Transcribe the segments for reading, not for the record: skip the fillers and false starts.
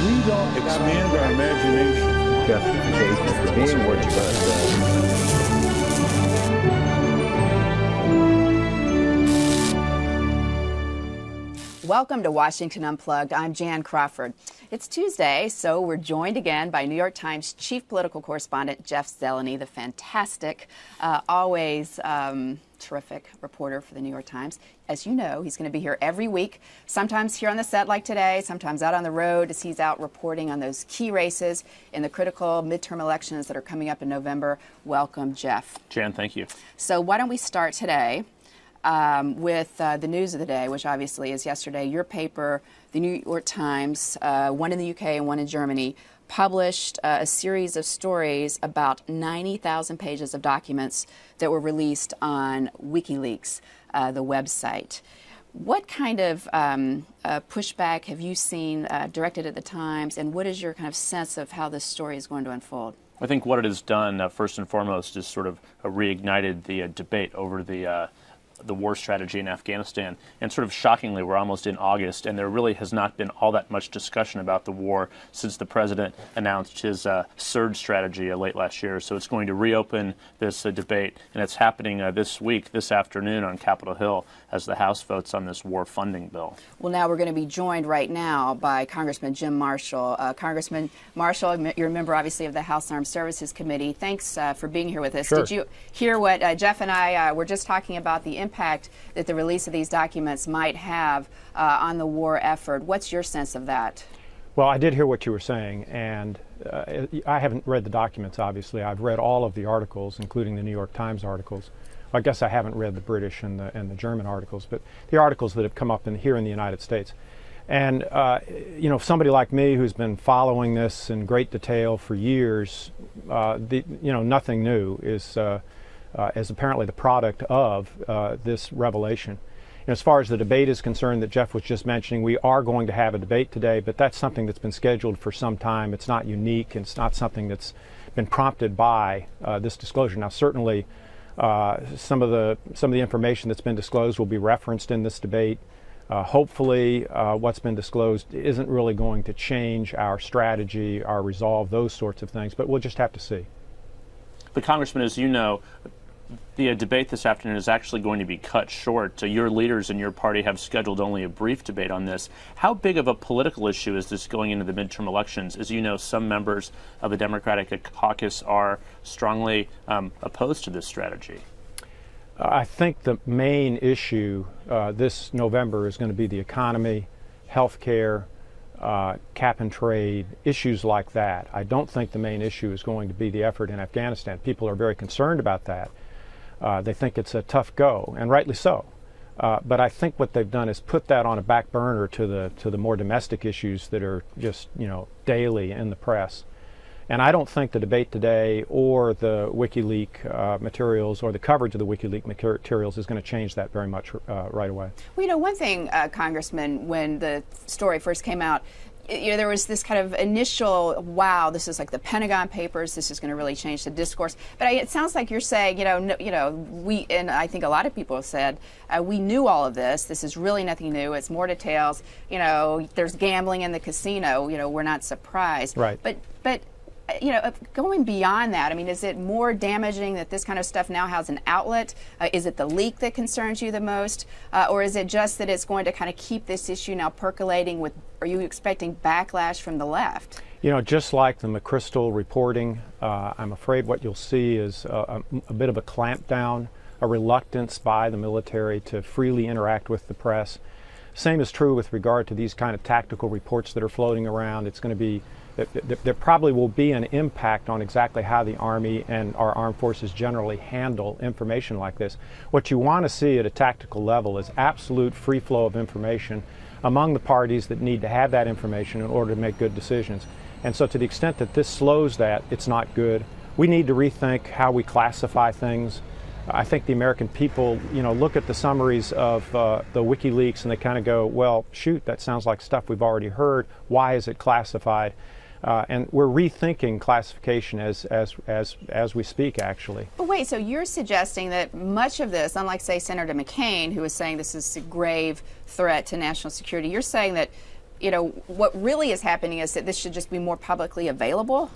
we don't expand our imagination. Justification for being what you're going to say. Welcome to Washington Unplugged. I'm Jan Crawford. It's Tuesday, so we're joined again by New York Times chief political correspondent Jeff Zeleny, the fantastic, always terrific reporter for the New York Times. As you know, he's going to be here every week, sometimes here on the set like today, sometimes out on the road as he's out reporting on those key races in the critical midterm elections that are coming up in November. Welcome, Jeff. Jan, thank you. So why don't we start today with the news of the day, which obviously is yesterday. Your paper, the New York Times, one in the UK and one in Germany, published a series of stories about 90,000 pages of documents that were released on WikiLeaks, the website. What kind of pushback have you seen directed at the Times, and what is your kind of sense of how this story is going to unfold? I think what it has done, first and foremost, is sort of reignited the debate over the war strategy in Afghanistan. And sort of shockingly, we're almost in August, and there really has not been all that much discussion about the war since the president announced his surge strategy late last year. So it's going to reopen this debate, and it's happening this week, this afternoon on Capitol Hill, as the House votes on this war funding bill. Well, now we're going to be joined right now by Congressman Jim Marshall. Congressman Marshall, you're a member, obviously, of the House Armed Services Committee. Thanks for being here with us. Sure. Did you hear what Jeff and I were just talking about, the impact that the release of these documents might have on the war effort? What's your sense of that? Well, I did hear what you were saying, and I haven't read the documents, obviously. I've read all of the articles, including the New York Times articles. I guess I haven't read the British and the German articles, but the articles that have come up here in the United States. And, somebody like me who's been following this in great detail for years, nothing new is apparently the product of this revelation. As far as the debate is concerned that Jeff was just mentioning, we are going to have a debate today, but that's something that's been scheduled for some time. It's not unique, and it's not something that's been prompted by this disclosure. Now, certainly, some of the information that's been disclosed will be referenced in this debate. Hopefully, what's been disclosed isn't really going to change our strategy, our resolve, those sorts of things, but we'll just have to see. But Congressman, as you know, the debate this afternoon is actually going to be cut short. Your leaders in your party have scheduled only a brief debate on this. How big of a political issue is this going into the midterm elections? As you know, some members of the Democratic caucus are strongly opposed to this strategy. I think the main issue this November is going to be the economy, health care, cap and trade, issues like that. I don't think the main issue is going to be the effort in Afghanistan. People are very concerned about that. They think it's a tough go, and rightly so. But I think what they've done is put that on a back burner to the more domestic issues that are just daily in the press. And I don't think the debate today or the WikiLeaks materials or the coverage of the WikiLeaks materials is going to change that very much right away. Well, one thing, Congressman, when the story first came out, there was this kind of initial, wow, this is like the Pentagon Papers, this is going to really change the discourse. But it sounds like you're saying, we, and I think a lot of people have said, we knew all of this. This is really nothing new. It's more details. There's gambling in the casino. We're not surprised. Right. But going beyond that, is it more damaging that this kind of stuff now has an outlet? Is it the leak that concerns you the most? Or is it just that it's going to kind of keep this issue now percolating are you expecting backlash from the left? Just like the McChrystal reporting, I'm afraid what you'll see is a bit of a clampdown, a reluctance by the military to freely interact with the press. Same is true with regard to these kind of tactical reports that are floating around. It's going to be there probably will be an impact on exactly how the Army and our armed forces generally handle information like this. What you want to see at a tactical level is absolute free flow of information among the parties that need to have that information in order to make good decisions. And so to the extent that this slows that, it's not good. We need to rethink how we classify things. I think the American people, look at the summaries of the WikiLeaks and they kind of go, well, shoot, that sounds like stuff we've already heard. Why is it classified? And we're rethinking classification as we speak, actually. But wait, so you're suggesting that much of this, unlike, say, Senator McCain, who was saying this is a grave threat to national security, you're saying that what really is happening is that this should just be more publicly available?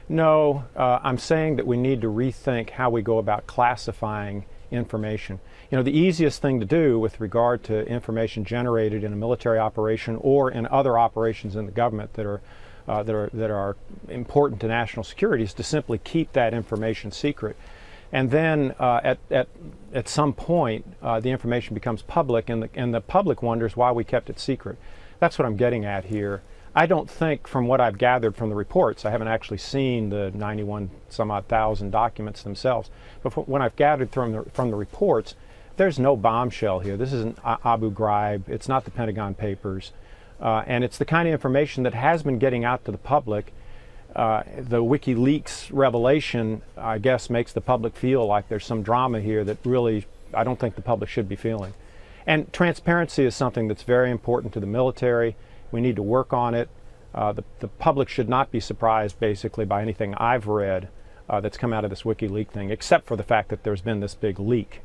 No, I'm saying that we need to rethink how we go about classifying information. The easiest thing to do with regard to information generated in a military operation or in other operations in the government that are important to national security is to simply keep that information secret. And then at some point, the information becomes public, and the public wonders why we kept it secret. That's what I'm getting at here. I don't think, from what I've gathered from the reports, I haven't actually seen the 91 some odd thousand documents themselves, but when I've gathered from the reports, there's no bombshell here. This isn't Abu Ghraib. It's not the Pentagon Papers, and it's the kind of information that has been getting out to the public. The WikiLeaks revelation, I guess, makes the public feel like there's some drama here that really I don't think the public should be feeling. And transparency is something that's very important to the military. We need to work on it. The public should not be surprised, basically, by anything I've read that's come out of this WikiLeaks thing, except for the fact that there's been this big leak.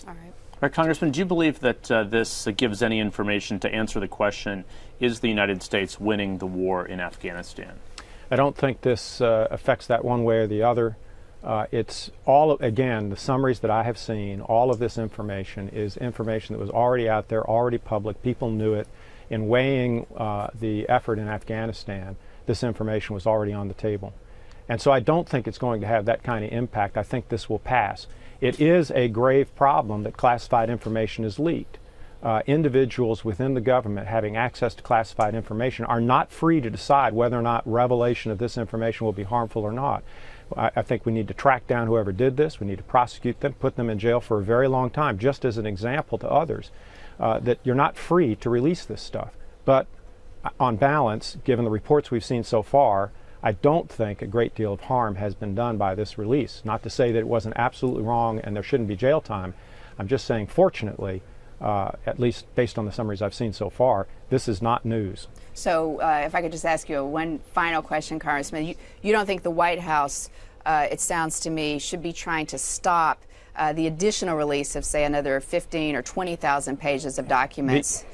All right. All right, Congressman, do you believe that this gives any information to answer the question, is the United States winning the war in Afghanistan? I don't think this affects that one way or the other. It's all, again, the summaries that I have seen, all of this information is information that was already out there, already public. People knew it. In weighing the effort in Afghanistan, this information was already on the table. And so I don't think it's going to have that kind of impact. I think this will pass. It is a grave problem that classified information is leaked. Individuals within the government having access to classified information are not free to decide whether or not revelation of this information will be harmful or not. I think we need to track down whoever did this. We need to prosecute them, put them in jail for a very long time, just as an example to others, that you're not free to release this stuff. But on balance, given the reports we've seen so far, I don't think a great deal of harm has been done by this release. Not to say that it wasn't absolutely wrong and there shouldn't be jail time. I'm just saying, fortunately, at least based on the summaries I've seen so far, this is not news. So if I could just ask you one final question, Congressman. You don't think the White House, it sounds to me, should be trying to stop the additional release of, say, another 15 or 20,000 pages of documents?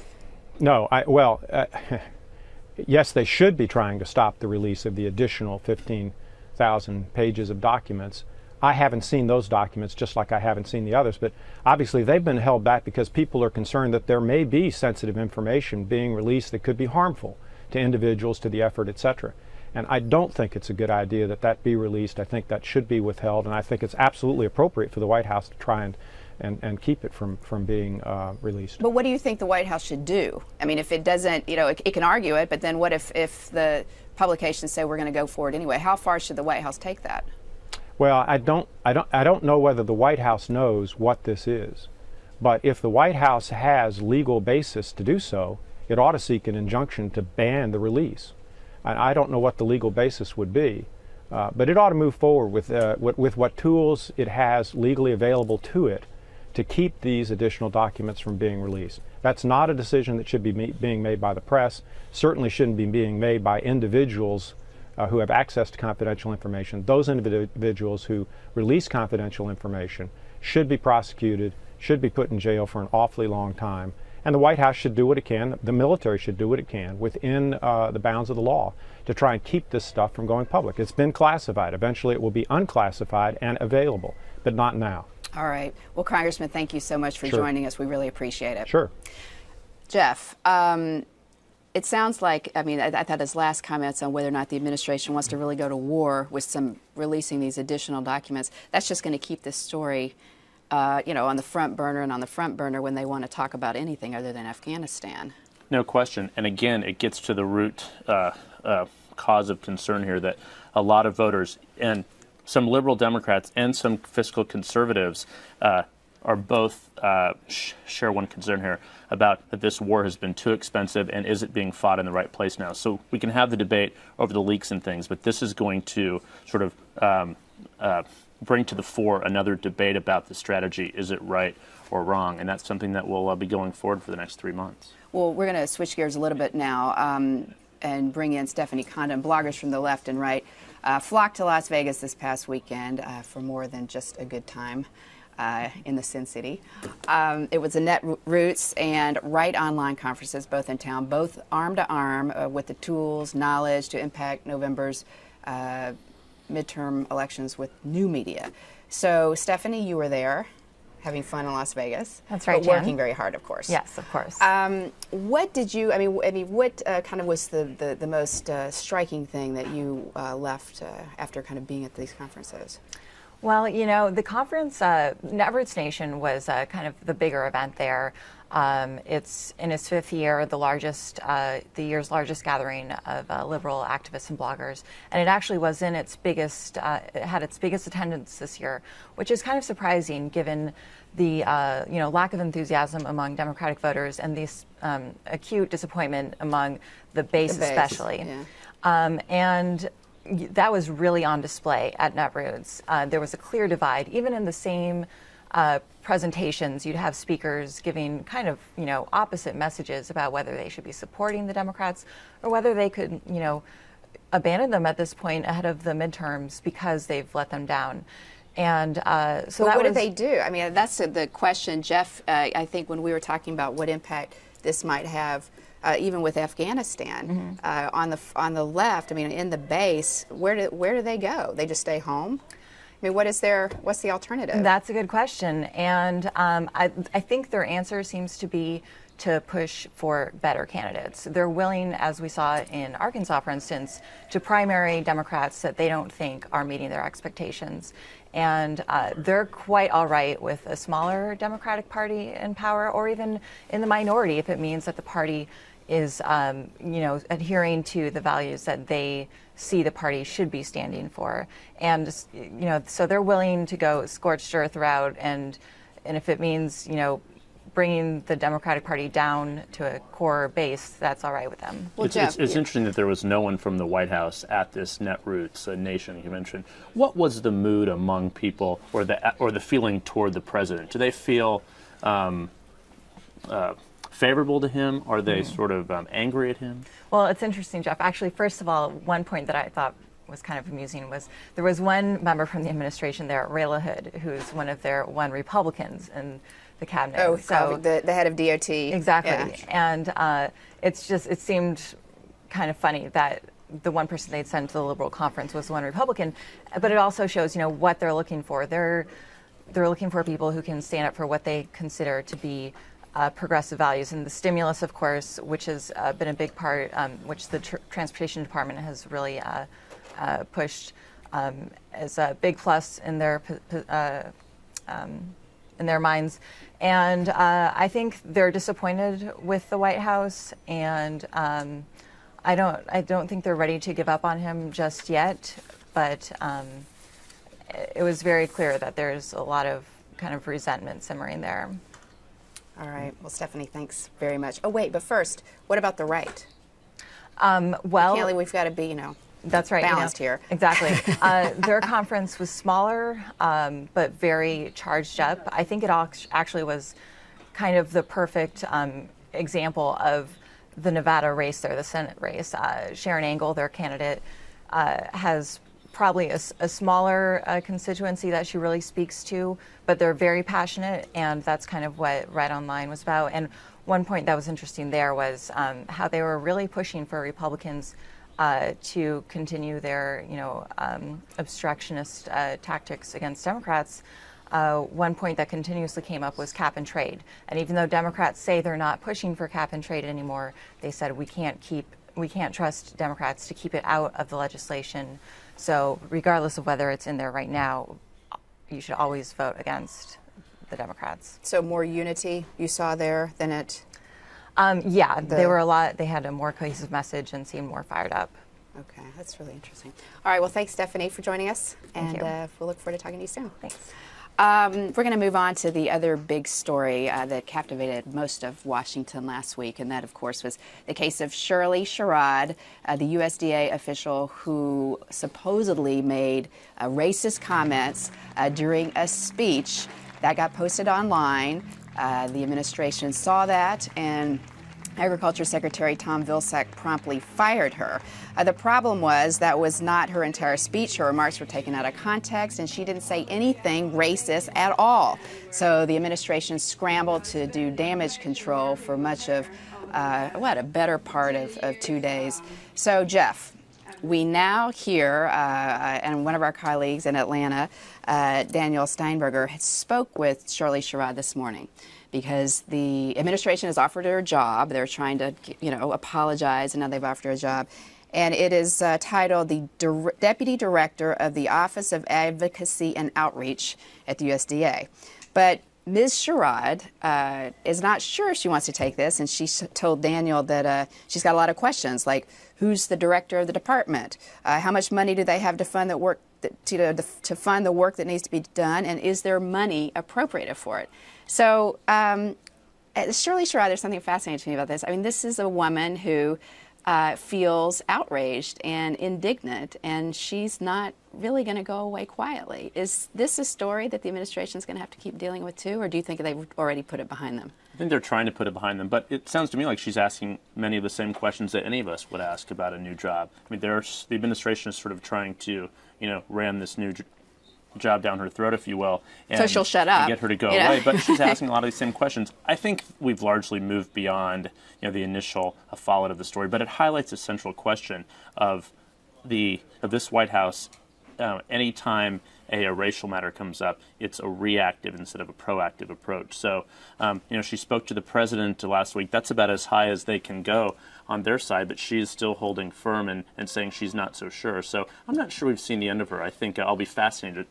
Yes, they should be trying to stop the release of the additional 15,000 pages of documents. I haven't seen those documents, just like I haven't seen the others, but obviously they've been held back because people are concerned that there may be sensitive information being released that could be harmful to individuals, to the effort, etc. And I don't think it's a good idea that that be released. I think that should be withheld, and I think it's absolutely appropriate for the White House to try and keep it from being released. But what do you think the White House should do? I mean, if it doesn't, it can argue it, but then what if the publications say we're going to go for it anyway? How far should the White House take that? Well, I don't know whether the White House knows what this is, but if the White House has legal basis to do so, it ought to seek an injunction to ban the release. And I don't know what the legal basis would be, but it ought to move forward with what tools it has legally available to it to keep these additional documents from being released. That's not a decision that should be being made by the press, certainly shouldn't be being made by individuals who have access to confidential information. Those individuals who release confidential information should be prosecuted, should be put in jail for an awfully long time, and the White House should do what it can, the military should do what it can within the bounds of the law to try and keep this stuff from going public. It's been classified. Eventually it will be unclassified and available, but not now. All right. Well, Congressman, thank you so much for joining us. We really appreciate it. Sure. Jeff, it sounds like, I thought his last comments on whether or not the administration wants to really go to war with releasing these additional documents, that's just going to keep this story, on the front burner when they want to talk about anything other than Afghanistan. No question. And again, it gets to the root cause of concern here that a lot of voters and some liberal Democrats and some fiscal conservatives are both share one concern here about that this war has been too expensive and is it being fought in the right place now. So we can have the debate over the leaks and things, but this is going to sort of bring to the fore another debate about the strategy. Is it right or wrong? And that's something that will be going forward for the next 3 months. Well, we're going to switch gears a little bit now and bring in Stephanie Condon. Bloggers from the left and right flocked to Las Vegas this past weekend for more than just a good time. in the Sin City. It was the Netroots and RightsOnline conferences, both in town, both arm to arm with the tools, knowledge to impact November's midterm elections with new media. So, Stephanie, you were there, having fun in Las Vegas. That's right, but working very hard, of course. Yes, of course. What did you? I mean, what kind of was the most striking thing that you left after kind of being at these conferences? Well, you know, the conference, Netroots Nation, was kind of the bigger event there. It's in its 5th year, the year's largest gathering of liberal activists and bloggers, and it actually was in its biggest, it had its biggest attendance this year, which is kind of surprising given the lack of enthusiasm among Democratic voters and the acute disappointment among the base especially. Yeah. And that was really on display at Netroots. There was a clear divide. Even in the same presentations, you'd have speakers giving kind of, opposite messages about whether they should be supporting the Democrats or whether they could, abandon them at this point ahead of the midterms because they've let them down. And so what did they do? I mean, that's the question, Jeff. I think when we were talking about what impact this might have, even with Afghanistan, on the left, I mean, in the base, where do they go? They just stay home? I mean, what's the alternative? That's a good question, and I think their answer seems to be to push for better candidates. They're willing, as we saw in Arkansas, for instance, to primary Democrats that they don't think are meeting their expectations. And they're quite all right with a smaller Democratic Party in power, or even in the minority if it means that the party is, adhering to the values that they see the party should be standing for. And, so they're willing to go scorched earth route, and if it means, bringing the Democratic Party down to a core base, that's all right with them. Well, it's interesting that there was no one from the White House at this Netroots Nation convention. What was the mood among people, or the feeling toward the president? Do they feel favorable to him? Are they sort of angry at him? Well, it's interesting, Jeff. Actually, first of all, one point that I thought was kind of amusing was there was one member from the administration there, Ray LaHood, who's one of their Republicans in the cabinet. Oh, so the head of DOT. Exactly. Yeah. And it seemed kind of funny that the one person they'd sent to the Liberal conference was one Republican, but it also shows, what they're looking for. They're looking for people who can stand up for what they consider to be progressive values. And the stimulus, of course, which has been a big part, which the Transportation Department has really pushed, as a big plus in their minds. And I think they're disappointed with the White House, and I don't think they're ready to give up on him just yet. But it was very clear that there's a lot of kind of resentment simmering there. All right. Well, Stephanie, thanks very much. Oh, wait, but first, what about the right? Well, we've got to be, that's right, balanced here. Exactly. Their conference was smaller, but very charged up. I think it actually was kind of the perfect example of the Nevada race there, the Senate race. Sharon Angle, their candidate, has probably a smaller constituency that she really speaks to, but they're very passionate, and that's kind of what RightsOnline was about. And one point that was interesting there was how they were really pushing for Republicans to continue their, obstructionist tactics against Democrats. One point that continuously came up was cap and trade. And even though Democrats say they're not pushing for cap and trade anymore, they said we can't trust Democrats to keep it out of the legislation. So regardless of whether it's in there right now, you should always vote against the Democrats. So more unity you saw there than it? They were they had a more cohesive message and seemed more fired up. Okay, that's really interesting. All right, well, thanks, Stephanie, for joining us. Thank and we'll look forward to talking to you soon. Thanks. We're going to move on to the other big story that captivated most of Washington last week, and that, of course, was the case of Shirley Sherrod, the USDA official who supposedly made racist comments during a speech that got posted online. The administration saw that and Agriculture Secretary Tom Vilsack promptly fired her. The problem was that was not her entire speech. Her remarks were taken out of context, and she didn't say anything racist at all. So the administration scrambled to do damage control for much of, a better part of 2 days. So, Jeff, we now hear, and one of our colleagues in Atlanta, Daniel Steinberger, spoke with Shirley Sherrod this morning, because the administration has offered her a job. They're trying to, apologize, and now they've offered her a job. And it is titled the Deputy Director of the Office of Advocacy and Outreach at the USDA. But Ms. Sherrod is not sure she wants to take this, and she told Daniel that she's got a lot of questions, like who's the director of the department? How much money do they have to fund the work to fund the work that needs to be done, and is there money appropriated for it? So, Shirley Sherrod, there's something fascinating to me about this. I mean, this is a woman who feels outraged and indignant, and she's not really going to go away quietly. Is this a story that the administration is going to have to keep dealing with too, or do you think they've already put it behind them? I think they're trying to put it behind them, but it sounds to me like she's asking many of the same questions that any of us would ask about a new job. I mean, the administration is sort of trying to, ram this new job down her throat, if you will, and so she'll shut up, and get her to go away. But she's asking a lot of these same questions. I think we've largely moved beyond the initial fallout of the story, but it highlights a central question of this White House. Anytime a racial matter comes up, it's a reactive instead of a proactive approach. So, she spoke to the president last week. That's about as high as they can go on their side, but she is still holding firm and saying she's not so sure. So I'm not sure we've seen the end of her. I think I'll be fascinated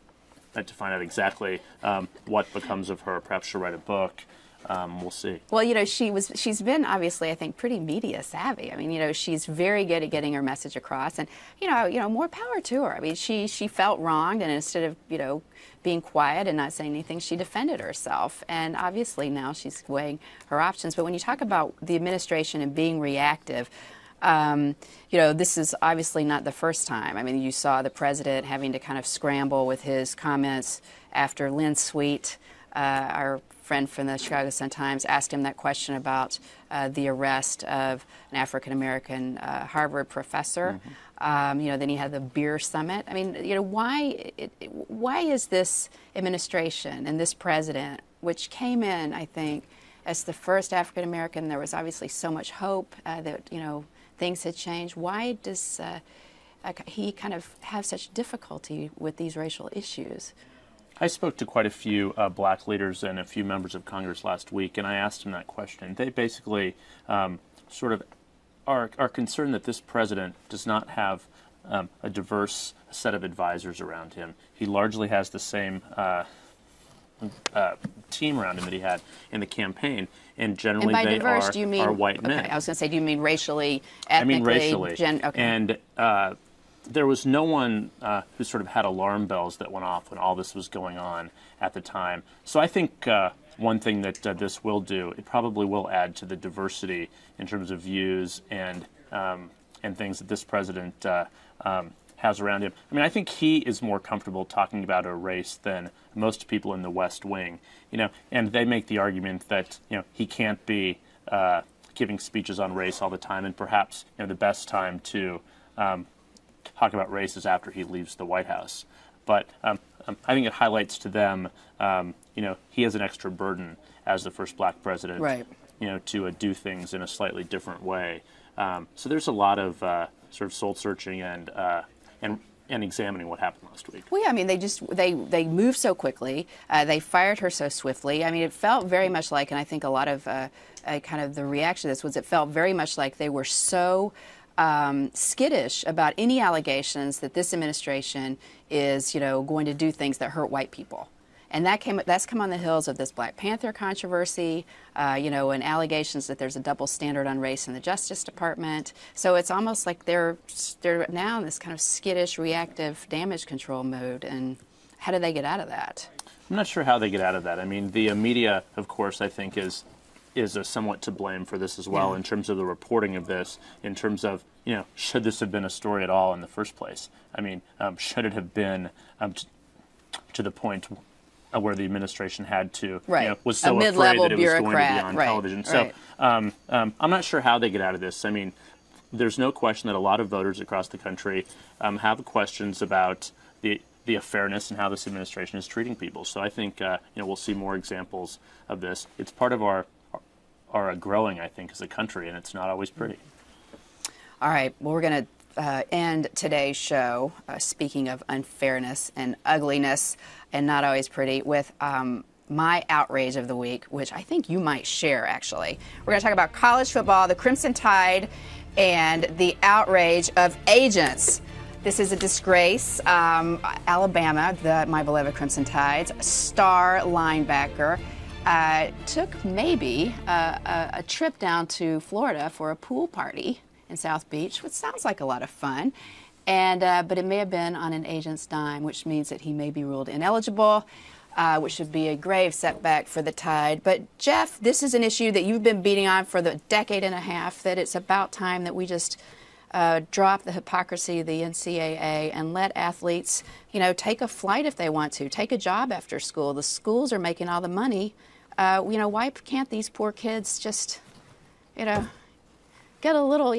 to find out exactly what becomes of her. Perhaps she'll write a book. We'll see. Well, she's been obviously, I think, pretty media savvy. I mean, she's very good at getting her message across, and more power to her. I mean, she felt wronged, and instead of being quiet and not saying anything, she defended herself. And obviously now she's weighing her options. But when you talk about the administration and being reactive, this is obviously not the first time. I mean, you saw the president having to kind of scramble with his comments after Lynn Sweet, our friend from the Chicago Sun-Times, asked him that question about the arrest of an African-American Harvard professor. Mm-hmm. Then he had the beer summit. I mean, why is this administration and this president, which came in, I think, as the first African-American, there was obviously so much hope that, things had changed. Why does he kind of have such difficulty with these racial issues? I spoke to quite a few black leaders and a few members of Congress last week, and I asked them that question. They basically sort of are concerned that this president does not have a diverse set of advisors around him. He largely has the same team around him that he had in the campaign, and generally they diverse, are white men. Okay, I was going to say, do you mean racially, ethnically? I mean racially. Okay. And there was no one who sort of had alarm bells that went off when all this was going on at the time. So I think one thing that this will do, it probably will add to the diversity in terms of views and things that this president has around him. I mean, I think he is more comfortable talking about a race than most people in the West Wing, and they make the argument that, he can't be giving speeches on race all the time, and perhaps, the best time to talk about race is after he leaves the White House. But I think it highlights to them, he has an extra burden as the first black president, right, to do things in a slightly different way. So there's a lot of sort of soul searching and examining what happened last week. Well, yeah, I mean, they moved so quickly. They fired her so swiftly. I mean, it felt very much like, and I think a lot of kind of the reaction to this was, it felt very much like they were so skittish about any allegations that this administration is, going to do things that hurt white people. And that's come on the heels of this Black Panther controversy, and allegations that there's a double standard on race in the Justice Department. So it's almost like they're now in this kind of skittish, reactive damage control mode. And how do they get out of that? I'm not sure how they get out of that. I mean, the media, of course, I think is somewhat to blame for this as well, in terms of the reporting of this, in terms of, should this have been a story at all in the first place? I mean, should it have been to the point where the administration had to, Right. Was A so afraid mid-level that it was going to be bureaucrat. on Right. television. Right. So I'm not sure how they get out of this. I mean, there's no question that a lot of voters across the country have questions about the fairness and how this administration is treating people. So I think we'll see more examples of this. It's part of our growing, I think, as a country, and it's not always pretty. All right. Well, we're going to end today's show, speaking of unfairness and ugliness and not always pretty, with my outrage of the week, which I think you might share, actually. We're going to talk about college football, the Crimson Tide, and the outrage of agents. This is a disgrace. Alabama, my beloved Crimson Tide's star linebacker, took maybe a trip down to Florida for a pool party in South Beach, which sounds like a lot of fun. But it may have been on an agent's dime, which means that he may be ruled ineligible, which would be a grave setback for the Tide. But Jeff, this is an issue that you've been beating on for the decade and a half, that it's about time that we just drop the hypocrisy of the NCAA and let athletes, take a flight if they want to, take a job after school. The schools are making all the money. Why can't these poor kids just, get a little,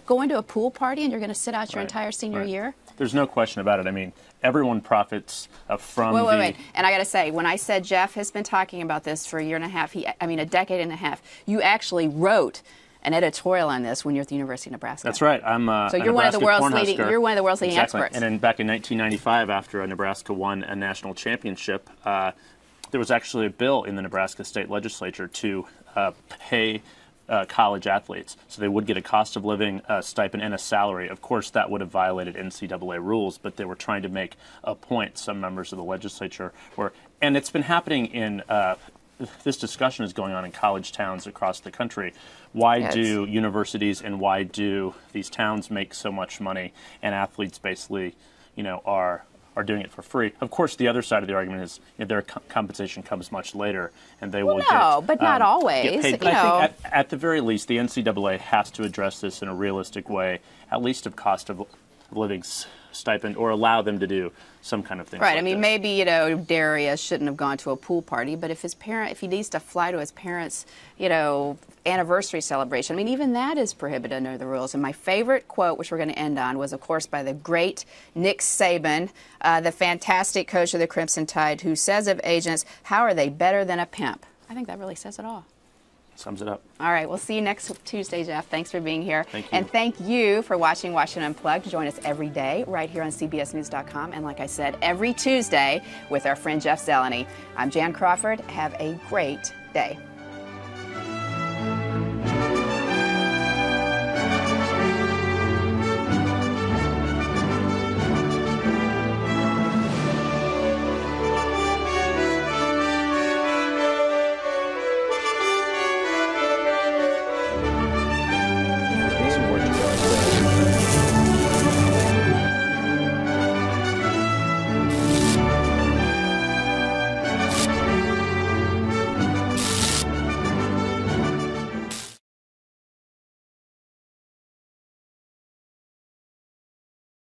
go into a pool party and you're going to sit out your entire senior year? There's no question about it. I mean, everyone profits from Wait. And I got to say, when I said Jeff has been talking about this for a year and a half, a decade and a half, you actually wrote an editorial on this when you're at the University of Nebraska. That's right. I'm so you're one of the world's leading. You're one of the world's leading exactly. experts. And then back in 1995, after Nebraska won a national championship, there was actually a bill in the Nebraska state legislature to pay college athletes, so they would get a cost of living stipend and a salary. Of course, that would have violated NCAA rules, but they were trying to make a point. Some members of the legislature were, and it's been happening in. This discussion is going on in college towns across the country. Why do universities and why do these towns make so much money, and athletes basically, are doing it for free? Of course, the other side of the argument is their compensation comes much later, and they will but not always. Get paid. But I think at the very least, the NCAA has to address this in a realistic way, at least of cost of living stipend, or allow them to do some kind of thing. Right. Like this. Maybe Darius shouldn't have gone to a pool party, but if he needs to fly to his parents' anniversary celebration, even that is prohibited under the rules. And my favorite quote, which we're going to end on, was of course by the great Nick Saban, the fantastic coach of the Crimson Tide, who says of agents, "How are they better than a pimp?" I think that really says it all. Sums it up. All right, we'll see you next Tuesday, Jeff. Thanks for being here. Thank you. And thank you for watching Washington Unplugged. Join us every day right here on CBSNews.com. And like I said, every Tuesday with our friend Jeff Zeleny. I'm Jan Crawford. Have a great day.